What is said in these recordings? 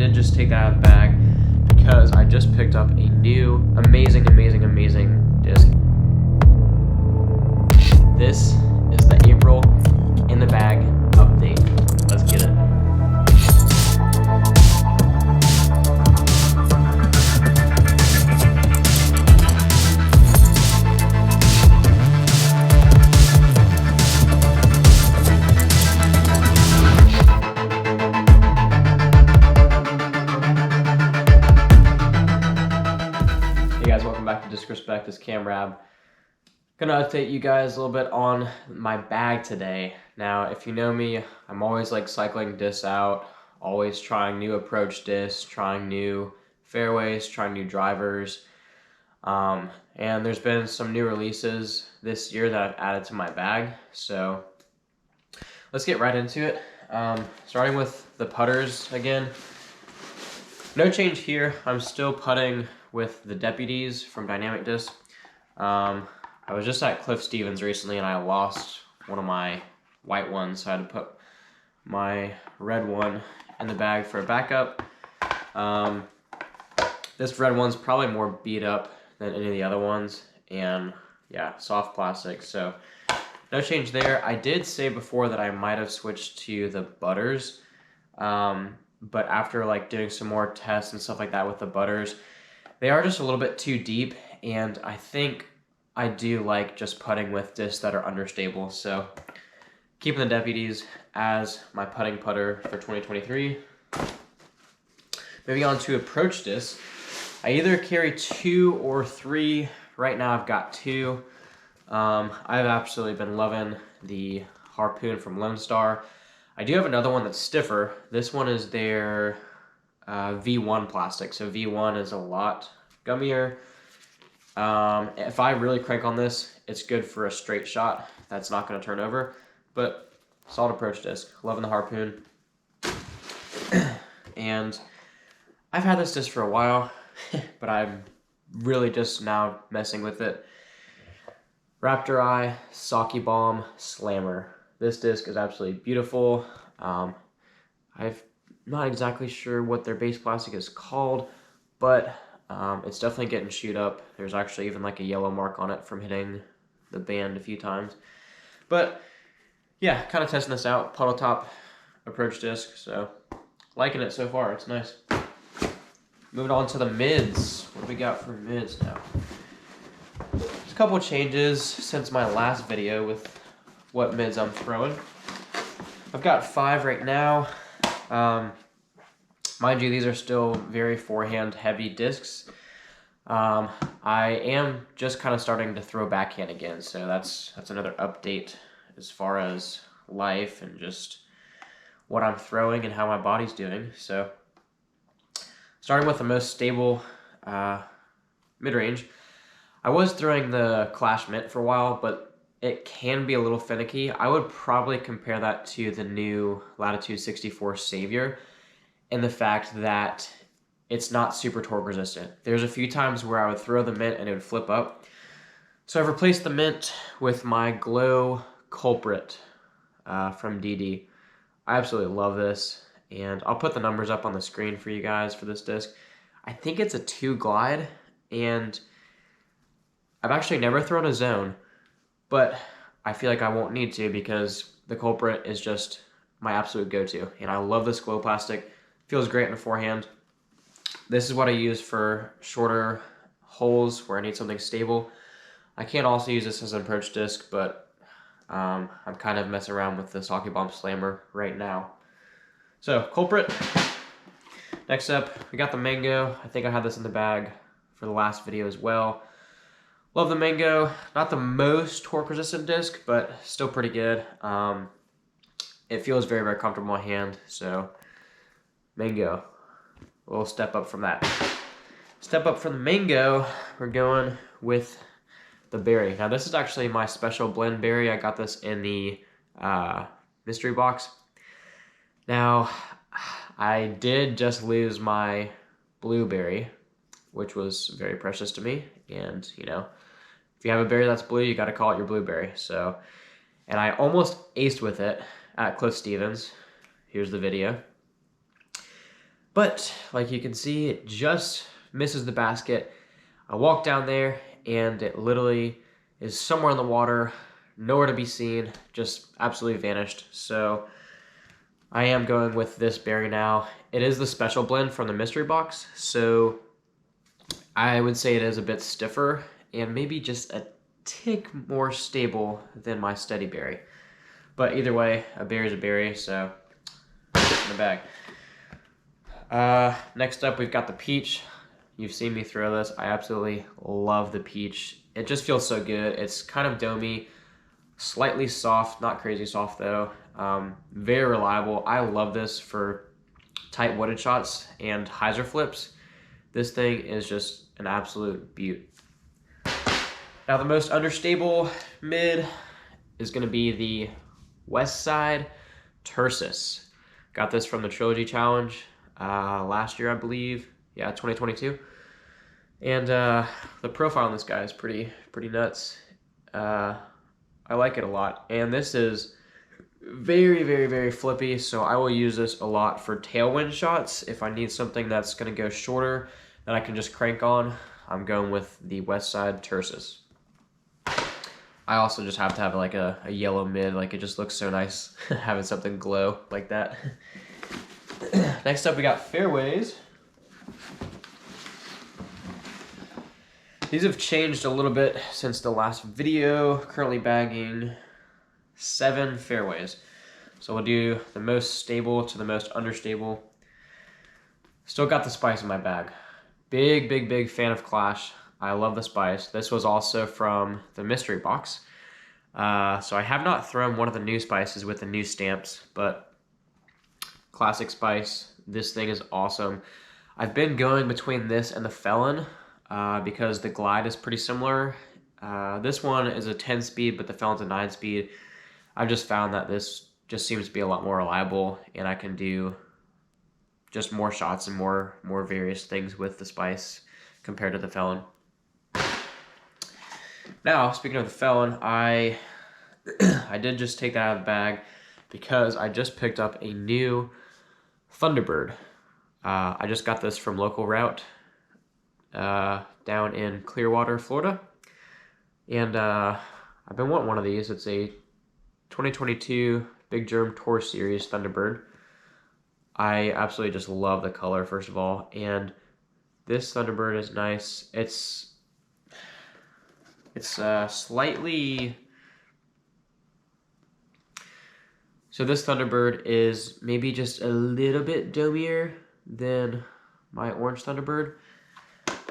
did just take that out of the bag because I just picked up a new amazing disc. This is the April in the bag update. Let's get it. Hey guys, welcome back to Disrespect. This is Cam Rab. Gonna update you guys a little bit on my bag today. Now, if you know me, I'm always like cycling discs out, always trying new approach discs, trying new fairways, trying new drivers. And there's been some new releases this year that I've added to my bag. So let's get right into it. Starting with the putters again. No change here. I'm still putting with the Deputies from Dynamic Disc. I was just at Cliff Stevens recently and I lost one of my white ones, so I had to put my red one in the bag for a backup. This red one's probably more beat up than any of the other ones, and yeah, soft plastic, so no change there. I did say before that I might have switched to the butters, but after like doing some more tests and stuff like that with the butters, they are just a little bit too deep, and I think I do like just putting with discs that are understable. So keeping the Deputies as my putting putter for 2023. Moving on to approach discs. I either carry 2 or 3. Right now I've got 2. I've absolutely been loving the Harpoon from Lone Star. I do have another one that's stiffer. This one is their V1 plastic. So V1 is a lot gummier. If I really crank on this, it's good for a straight shot. That's not going to turn over, but solid approach disc. Loving the Harpoon. And I've had this disc for a while, but I'm really just now messing with it. Raptor Eye Sake Bomb Slammer. This disc is absolutely beautiful. I'm not exactly sure what their base plastic is called, but it's definitely getting chewed up. There's actually even like a yellow mark on it from hitting the band a few times. But yeah, kind of testing this out. Puddle top approach disc, so liking it so far. It's nice. Moving on to the mids. What do we got for mids now? There's a couple of changes since my last video with what mids I'm throwing. I've got 5 right now. Mind you, these are still very forehand heavy discs. I am just kind of starting to throw backhand again, so that's another update as far as life and just what I'm throwing and how my body's doing. So starting with the most stable mid-range, I was throwing the Clash Mint for a while, but it can be a little finicky. I would probably compare that to the new Latitude 64 Savior, in the fact that it's not super torque resistant. There's a few times where I would throw the Mint and it would flip up. So I've replaced the Mint with my Glow Culprit from DD. I absolutely love this, and I'll put the numbers up on the screen for you guys for this disc. I think it's a 2 glide, and I've actually never thrown a zone, but I feel like I won't need to because the Culprit is just my absolute go-to, and I love this glow plastic. Feels great in the forehand. This is what I use for shorter holes where I need something stable. I can also use this as an approach disc, but I'm kind of messing around with the Sake Bomb Slammer right now. So, Culprit. Next up, we got the Mango. I think I had this in the bag for the last video as well. Love the Mango. Not the most torque resistant disc, but still pretty good. It feels very, very comfortable in my hand, so Mango. A little step up from that. Step up from the Mango, we're going with the Berry. Now this is actually my special blend berry. I got this in the mystery box. Now, I did just lose my blueberry, which was very precious to me. And, you know, if you have a berry that's blue, you got to call it your blueberry. So, and I almost aced with it at Cliff Stevens. Here's the video. But like you can see, it just misses the basket. I walk down there and it literally is somewhere in the water, nowhere to be seen, just absolutely vanished. So I am going with this berry now. It is the special blend from the mystery box, so I would say it is a bit stiffer and maybe just a tick more stable than my steady berry. But either way, a berry is a berry, so put it in the bag. Next up, we've got the peach. You've seen me throw this. I absolutely love the peach. It just feels so good. It's kind of domey, slightly soft, not crazy soft though. Very reliable. I love this for tight wooded shots and hyzer flips. This thing is just an absolute beaut. Now the most understable mid is going to be the West Side Tursus. Got this from the Trilogy Challenge last year, I believe. Yeah, 2022. And the profile on this guy is pretty nuts. I like it a lot. And this is very flippy, so I will use this a lot for tailwind shots. If I need something that's going to go shorter that I can just crank on, I'm going with the West Side Tursus. I also just have to have like a yellow mid, like it just looks so nice having something glow like that. Next up we got fairways. These have changed a little bit since the last video. Currently bagging 7 fairways. So we'll do the most stable to the most understable. Still got the spice in my bag. Big fan of Clash. I love the spice. This was also from the mystery box. So I have not thrown one of the new spices with the new stamps, but classic spice. This thing is awesome. I've been going between this and the Felon because the glide is pretty similar. This one is a 10 speed, but the Felon's a 9 speed. I've just found that this just seems to be a lot more reliable, and I can do just more shots and more various things with the spice compared to the Felon. Now, speaking of the Felon, I did just take that out of the bag because I just picked up a new Thunderbird. I just got this from Local Route down in Clearwater, Florida. And I've been wanting one of these. It's a 2022 Big Germ Tour Series Thunderbird. I absolutely just love the color, first of all. And this Thunderbird is nice. It's slightly... So this Thunderbird is maybe just a little bit domier than my orange Thunderbird.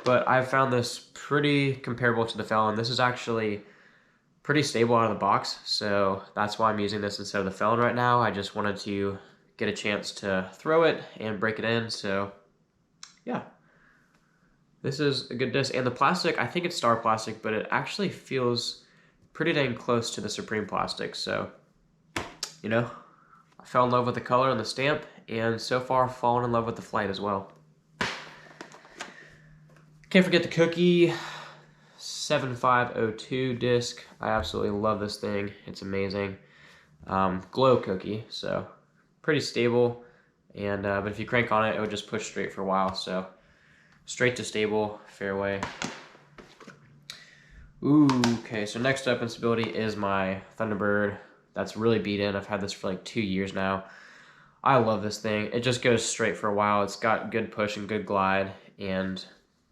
But I've found this pretty comparable to the Felon. This is actually pretty stable out of the box, so that's why I'm using this instead of the Felon right now. I just wanted to get a chance to throw it and break it in, so yeah. This is a good disc, and the plastic, I think it's Star Plastic, but it actually feels pretty dang close to the Supreme Plastic, so, you know, I fell in love with the color and the stamp, and so far fallen in love with the flight as well. Can't forget the Cookie 7502 disc. I absolutely love this thing. It's amazing. Glow Cookie, so pretty stable, and but if you crank on it, it would just push straight for a while, so straight to stable, fairway. Ooh, okay, so next up in stability is my Thunderbird. That's really beat in. I've had this for like 2 years now. I love this thing. It just goes straight for a while. It's got good push and good glide, and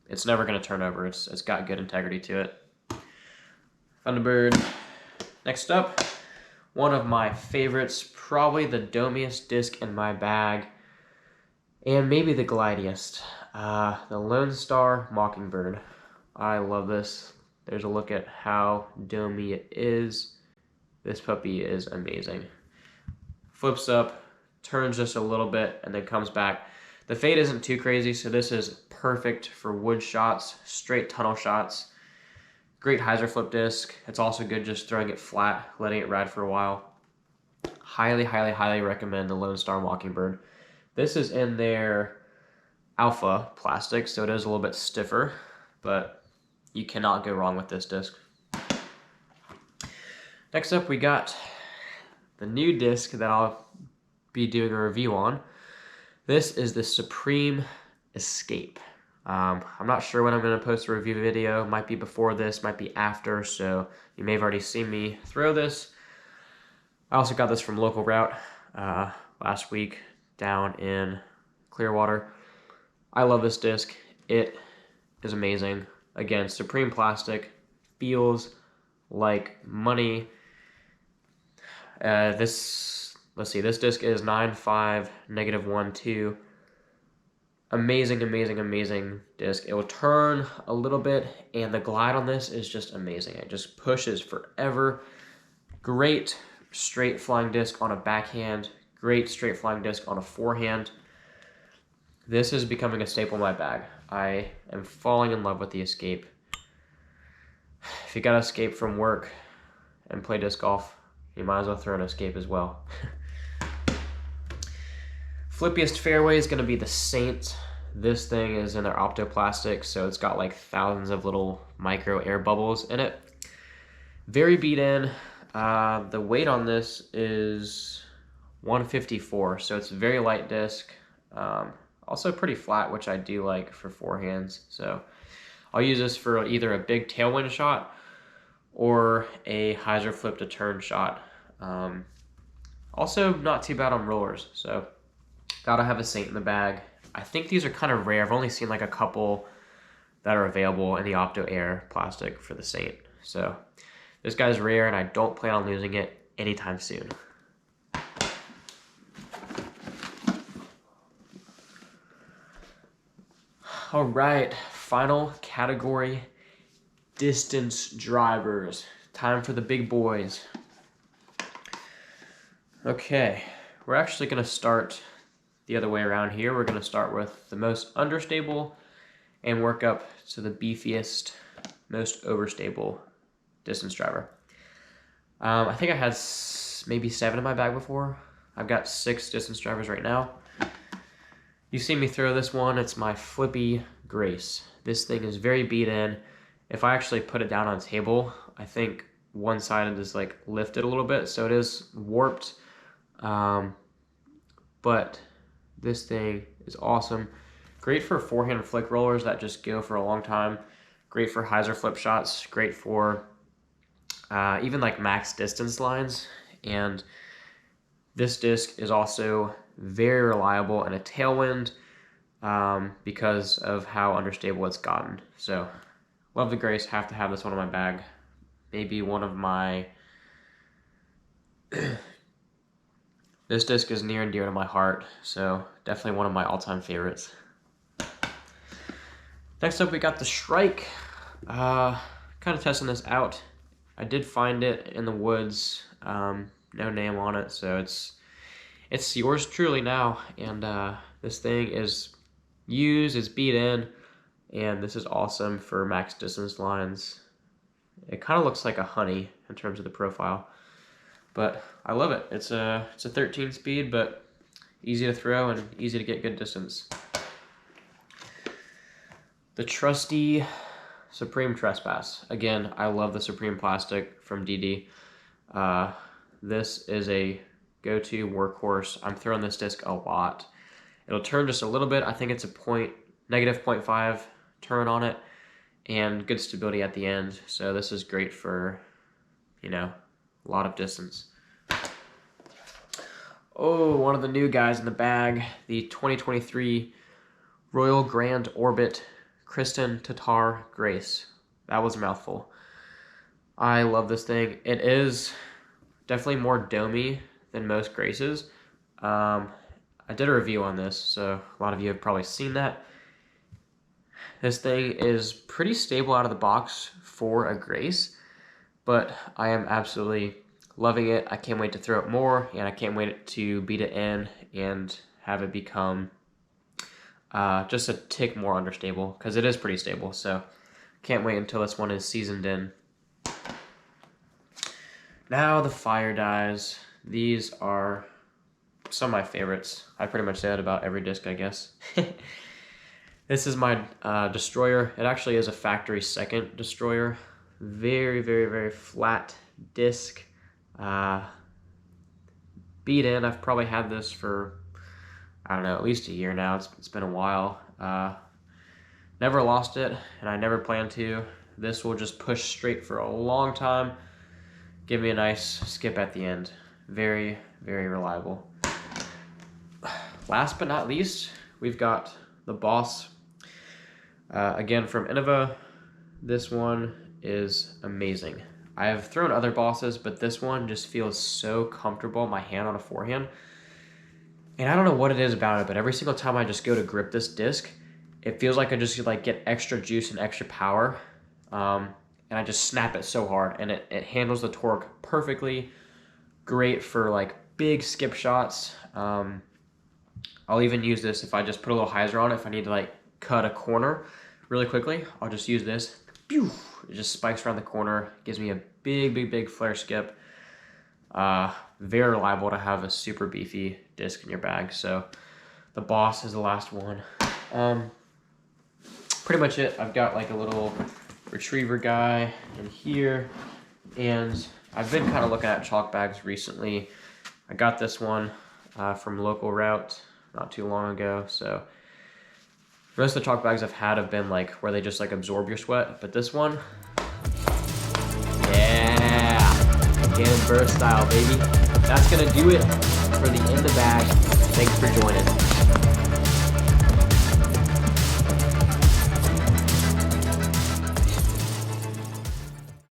it's never going to turn over. It's got good integrity to it. Thunderbird. Next up, one of my favorites, probably the domiest disc in my bag, and maybe the glidiest. The Lone Star Mockingbird. I love this. There's a look at how domey it is. This puppy is amazing. Flips up, turns just a little bit, and then comes back. The fade isn't too crazy, so this is perfect for wood shots, straight tunnel shots. Great hyzer flip disc. It's also good just throwing it flat, letting it ride for a while. Highly recommend the Lone Star Mockingbird. This is in their Alpha plastic, so it is a little bit stiffer, but you cannot go wrong with this disc. Next up, we got the new disc that I'll be doing a review on. This is the Supreme Escape. I'm not sure when I'm going to post a review video. Might be before this, might be after, so you may have already seen me throw this. I also got this from Local Route last week down in Clearwater. I love this disc. It is amazing. Again, Supreme plastic, feels like money. Let's see, this disc is 9.5, -1.2. Amazing, amazing, amazing disc. It will turn a little bit, and the glide on this is just amazing. It just pushes forever. Great straight flying disc on a backhand. Great straight flying disc on a forehand. This is becoming a staple in my bag. I am falling in love with the Escape. If you gotta escape from work and play disc golf, you might as well throw an Escape as well. Flippiest fairway is going to be the Saint. This thing is in their optoplastic, so it's got like thousands of little micro air bubbles in it. Very beat in. The weight on this is 154, so it's a very light disc. Also pretty flat, which I do like for forehands. So I'll use this for either a big tailwind shot or a hyzer flip to turn shot. Also not too bad on rollers, so gotta have a Saint in the bag. I think these are kind of rare. I've only seen like a couple that are available in the Opto Air plastic for the Saint. So this guy's rare, and I don't plan on losing it anytime soon. All right, final category, distance drivers. Time for the big boys. Okay, we're actually gonna start the other way around here. We're gonna start with the most understable and work up to the beefiest, most overstable distance driver. I think I had maybe 7 in my bag before. I've got 6 distance drivers right now. You see me throw this one, it's my Flippy Grace. This thing is very beat in. If I actually put it down on a table, I think one side is like lifted a little bit, so it is warped. But this thing is awesome. Great for forehand flick rollers that just go for a long time. Great for hyzer flip shots. Great for even like max distance lines. And this disc is also very reliable in a tailwind because of how understable it's gotten. So love the Grace. Have to have this one in my bag. Maybe one of my... This disc is near and dear to my heart, so definitely one of my all-time favorites. Next up, we got the Shrike. Kind of testing this out. I did find it in the woods. No name on it, so it's yours truly now. And this thing is used, it's beat in, and this is awesome for max distance lines. It kind of looks like a honey in terms of the profile. But I love it. It's a 13 speed, but easy to throw and easy to get good distance. The trusty Supreme Trespass. Again, I love the Supreme plastic from DD. This is a go-to workhorse. I'm throwing this disc a lot. It'll turn just a little bit. I think it's a -0.5 turn on it, and good stability at the end. So this is great for, you know, a lot of distance. Oh, one of the new guys in the bag, the 2023 Royal Grand Orbit Kristen Tatar Grace. That was a mouthful. I love this thing. It is definitely more domey than most Graces. I did a review on this, so a lot of you have probably seen that. This thing is pretty stable out of the box for a Grace, but I am absolutely loving it. I can't wait to throw it more, and I can't wait to beat it in and have it become just a tick more understable, because it is pretty stable. So can't wait until this one is seasoned in. Now the fire dies. These are some of my favorites. I pretty much say that about every disc, I guess. This is my Destroyer. It actually is a factory second Destroyer. Very, very, very flat disc. Beat in. I've probably had this for, I don't know, at least a year now. It's been a while. Never lost it, and I never plan to. This will just push straight for a long time. Give me a nice skip at the end. Very, very reliable. Last but not least, we've got the Boss. Again, from Innova. This one is amazing. I have thrown other Bosses, but this one just feels so comfortable in my hand on a forehand. And I don't know what it is about it, but every single time I just go to grip this disc, it feels like I just like get extra juice and extra power. And I just snap it so hard, and it handles the torque perfectly. Great for like big skip shots. I'll even use this if I just put a little hyzer on it. If I need to like cut a corner really quickly, I'll just use this. Pew! It just spikes around the corner, gives me a big flare skip. Very reliable to have a super beefy disc in your bag. So the Boss is the last one. Pretty much it. I've got like a little retriever guy in here, and I've been kind of looking at chalk bags recently. I got this one from local route not too long ago. So most of the chalk bags I've had have been like where they just like absorb your sweat, but this one, yeah, cannon burst style, baby. That's gonna do it for the In the Bag. Thanks for joining.